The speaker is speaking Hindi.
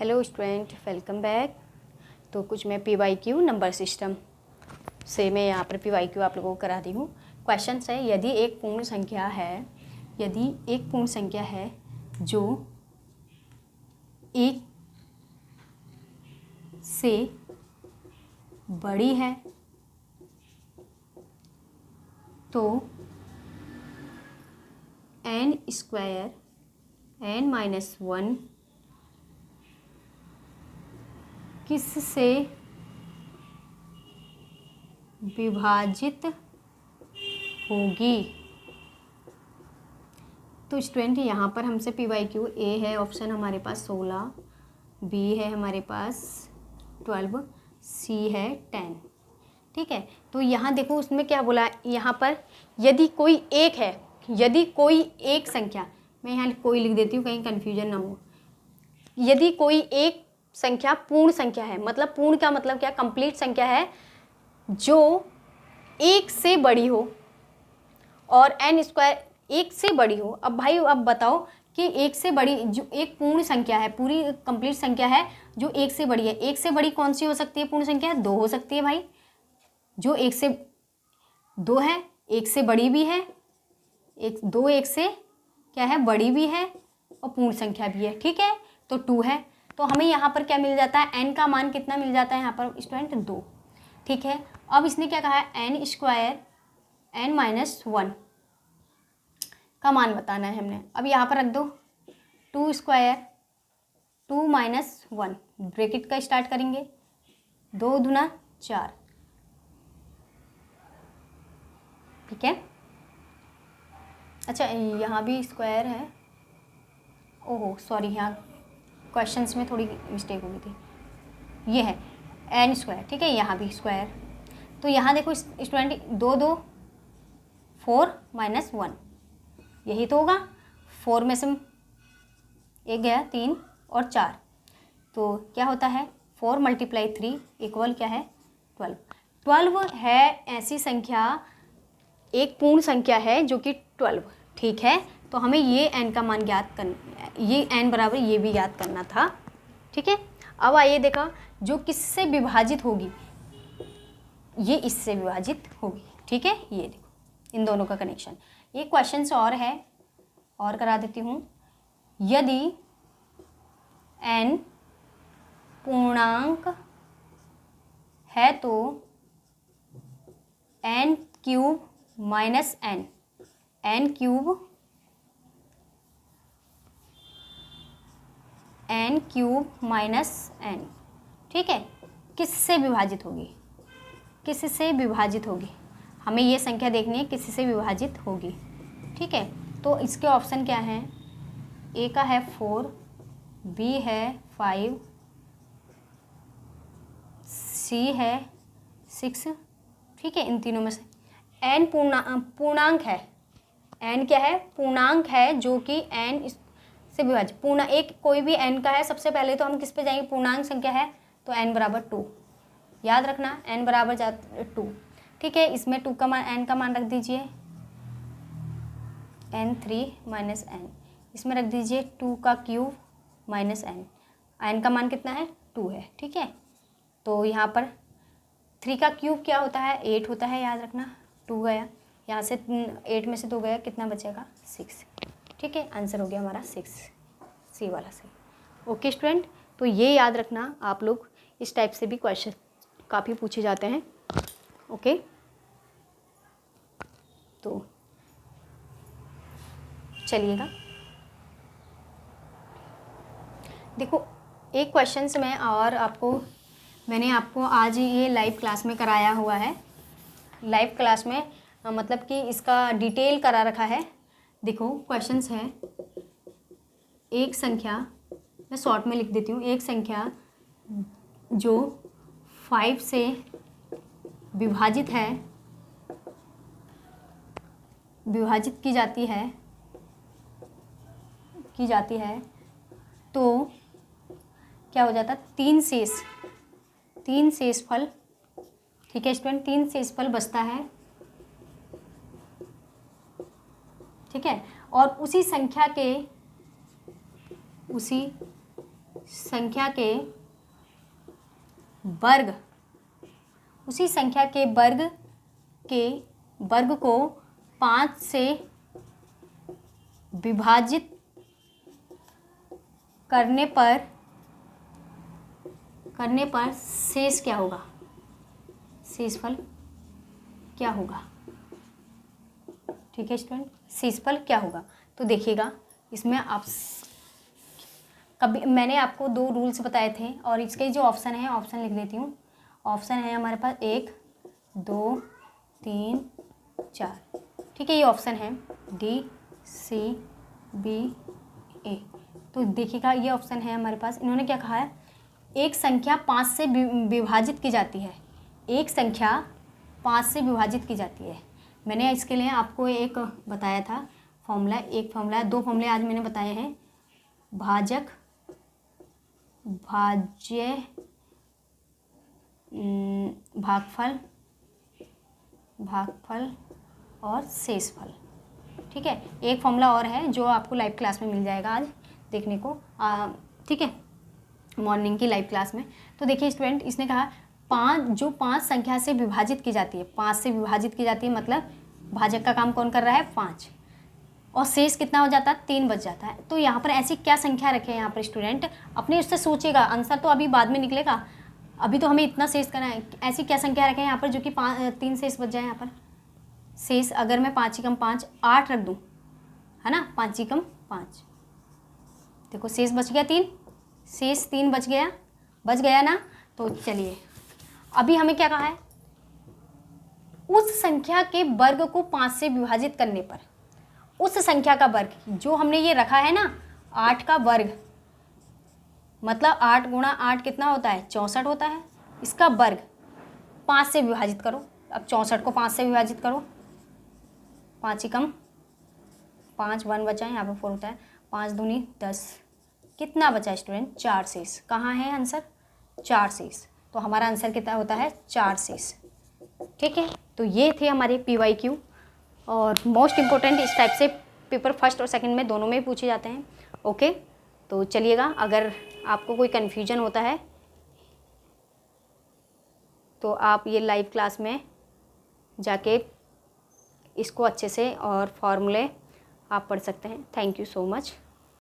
Hello student, welcome back. तो कुछ मैं PYQ नंबर सिस्टम से मैं यहाँ पर PYQ आप लोगों को करा दी हूँ। क्वेश्चन है, यदि एक पूर्ण संख्या है जो एक से बड़ी है तो n² n-1 किससे विभाजित होगी। तो स्टूडेंट यहाँ पर हमसे PYQ ए है ऑप्शन हमारे पास 16, बी है हमारे पास 12, सी है 10। ठीक है, तो यहाँ देखो उसमें क्या बोला, यहाँ पर यदि कोई एक है, यदि कोई एक संख्या, मैं यहाँ कोई लिख देती हूँ कहीं कन्फ्यूजन ना हो। यदि कोई एक संख्या पूर्ण संख्या है, मतलब पूर्ण का मतलब क्या, कंप्लीट संख्या है जो एक से बड़ी हो और n² एक से बड़ी हो। अब भाई अब बताओ कि एक से बड़ी जो एक पूर्ण संख्या है, पूरी कंप्लीट संख्या है जो एक से बड़ी है, एक से बड़ी कौन सी हो सकती है पूर्ण संख्या? 2 हो सकती है भाई, जो एक से 2 है, एक से बड़ी भी है, एक से क्या है, बड़ी भी है और पूर्ण संख्या भी है। ठीक है, तो 2 है, तो हमें यहाँ पर क्या मिल जाता है, n का मान कितना मिल जाता है यहाँ पर स्टूडेंट? 2। ठीक है, अब इसने क्या कहा है, n² n-1 का मान बताना है हमने। अब यहाँ पर रख दो 2² 2 - 1 ब्रैकेट का स्टार्ट करेंगे, 2 दूना 4। ठीक है, अच्छा यहाँ भी स्क्वायर है, ओहो सॉरी, यहाँ क्वेश्चंस में थोड़ी मिस्टेक हो गई थी। ये है n², ठीक है, यहाँ भी स्क्वायर। तो यहाँ देखो स्टूडेंट 2 2 4 - 1 यही तो होगा। 4 में से एक गया 3 और 4, तो क्या होता है 4 × 3 इक्वल क्या है 12। 12 है ऐसी संख्या, एक पूर्ण संख्या है जो कि 12। ठीक है, तो हमें ये n का मान ज्ञात करना, ये n बराबर ये भी ज्ञात करना था। ठीक है, अब आइए देखा जो किससे विभाजित होगी, ये इससे विभाजित होगी। ठीक है, ये देखो इन दोनों का कनेक्शन। ये क्वेश्चन और है, और करा देती हूँ। यदि n पूर्णांक है तो n³ - n, n³ n, ठीक है, किससे विभाजित होगी, किससे विभाजित होगी, हमें ये संख्या देखनी है किससे विभाजित होगी। ठीक है, तो इसके ऑप्शन क्या हैं, ए का है 4, बी है 5, सी है 6। ठीक है, इन तीनों में से n पूर्णांक है, n क्या है, पूर्णांक है जो कि n से विभाजित, पूर्ण एक कोई भी n का है, सबसे पहले तो हम किस पे जाएंगे, पूर्णांक संख्या है तो n बराबर 2, याद रखना n बराबर 2। ठीक है, इसमें 2 का मान, n का मान रख दीजिए n3 - n, इसमें रख दीजिए 2 का क्यूब माइनस n का मान कितना है 2 है। ठीक है, तो यहाँ पर 3 का क्यूब क्या होता है 8 होता है, याद रखना 2 गया यहाँ से, 8 में से 2 गया, कितना बचेगा 6। ठीक है, आंसर हो गया हमारा 6, सी वाला सही। ओके स्टूडेंट, तो ये याद रखना, आप लोग इस टाइप से भी क्वेश्चन काफ़ी पूछे जाते हैं। ओके, तो चलिएगा देखो एक क्वेश्चन से मैं और मैंने आपको आज ये लाइव क्लास में कराया हुआ है। लाइव क्लास में मतलब कि इसका डिटेल करा रखा है। देखो क्वेश्चंस है, एक संख्या, मैं शॉर्ट में लिख देती हूँ, एक संख्या जो 5 से विभाजित है, विभाजित की जाती है तो क्या हो जाता है, 3 शेषफल। ठीक है स्टूडेंट, 3 शेषफल बचता है। ठीक है, और उसी संख्या के वर्ग, उसी संख्या के वर्ग को 5 से विभाजित करने पर शेष क्या होगा, शेषफल क्या होगा। ठीक है स्टूडेंट, शेषफल क्या होगा। तो देखिएगा इसमें आप कभी मैंने आपको 2 रूल्स बताए थे और इसके जो ऑप्शन है, ऑप्शन लिख देती हूँ। ऑप्शन है हमारे पास 1 2 3 4। ठीक है, ये ऑप्शन है D C B A। तो देखिएगा ये ऑप्शन है हमारे पास। इन्होंने क्या कहा है, एक संख्या 5 से विभाजित की जाती है, एक संख्या 5 से विभाजित की जाती है। मैंने इसके लिए आपको एक बताया था फॉर्मूला, एक फॉर्मूला, 2 फॉर्मूले आज मैंने बताए हैं, भाजक, भाज्य, भागफल और शेषफल। ठीक है, एक फॉर्मूला और है जो आपको लाइव क्लास में मिल जाएगा आज देखने को, ठीक है, मॉर्निंग की लाइव क्लास में। तो देखिए स्टूडेंट, इसने कहा 5 संख्या से विभाजित की जाती है, 5 से विभाजित की जाती है, मतलब भाजक का काम कौन कर रहा है 5, और शेष कितना हो जाता है 3 बच जाता है। तो यहाँ पर ऐसी क्या संख्या रखे यहाँ पर स्टूडेंट, अपने उससे सोचिएगा, आंसर तो अभी बाद में निकलेगा, अभी तो हमें इतना शेष करना है। ऐसी क्या संख्या रखें यहाँ पर जो कि 3 शेष बच जाए। यहाँ पर शेष अगर मैं 5 × 5 8 रख दूँ, है ना, 5 × 5, देखो शेष बच गया 3, शेष 3 बच गया ना। तो चलिए अभी हमें क्या कहा है, उस संख्या के वर्ग को 5 से विभाजित करने पर, उस संख्या का वर्ग जो हमने ये रखा है ना 8 का वर्ग, मतलब 8 × 8 कितना होता है 64 होता है, इसका वर्ग 5 से विभाजित करो। अब 64 को 5 से विभाजित करो, 5 × 5 1 बचा है, यहाँ पर 4 होता है, 5 दूनी 10, कितना बचा स्टूडेंट 4 शेष। कहाँ है आंसर 4 शेष, तो हमारा आंसर कितना होता है 4 शेष। ठीक है, तो ये थे हमारे PYQ और मोस्ट इम्पोर्टेंट, इस टाइप से पेपर फर्स्ट और सेकंड में दोनों में ही पूछे जाते हैं। ओके, तो चलिएगा, अगर आपको कोई कन्फ्यूजन होता है तो आप ये लाइव क्लास में जाके इसको अच्छे से और फॉर्मूले आप पढ़ सकते हैं। Thank you so much.